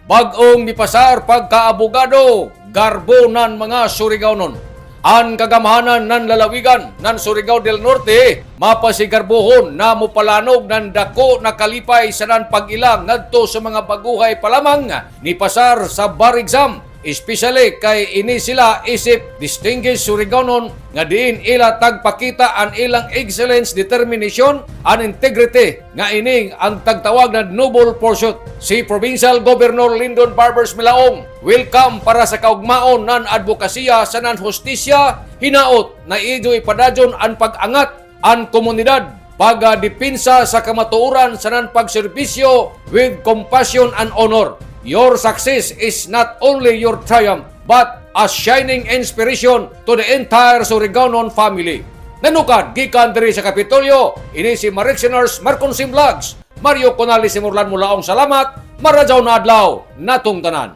Bag-ong mipasar pagkaabogado, garbo nan mga Surigao-non. Ang kagamahanan ng lalawigan ng Surigao del Norte, mapasigarbohon na mupalanog ng dako na kalipay sa nan pag-ilang ngadto sa mga baguhay palamang ni pasar sa bar exam. Especially kay ini sila isip distinguished Surigao-non nga diin ila tagpakita ang ilang excellence, determination, and integrity nga ining ang tagtawag na noble pursuit. Si Provincial Governor Lyndon Barbers Milaong welcome para sa kaugmaon nan advokasya sa nan hustisya, hinaot na idoy padadyon ang pag-angat ang komunidad pagdepensa sa kamatuoran sa nan pagserbisyo with compassion and honor. Your success is not only your triumph, but a shining inspiration to the entire Surigao-non family. Nanukad, gikan diri sa Kapitolyo, ini si Maricsiners Marconsim Vlogs. Mario Conali Simurlan Mulaong salamat, maradyaw na adlaw, natong tanan.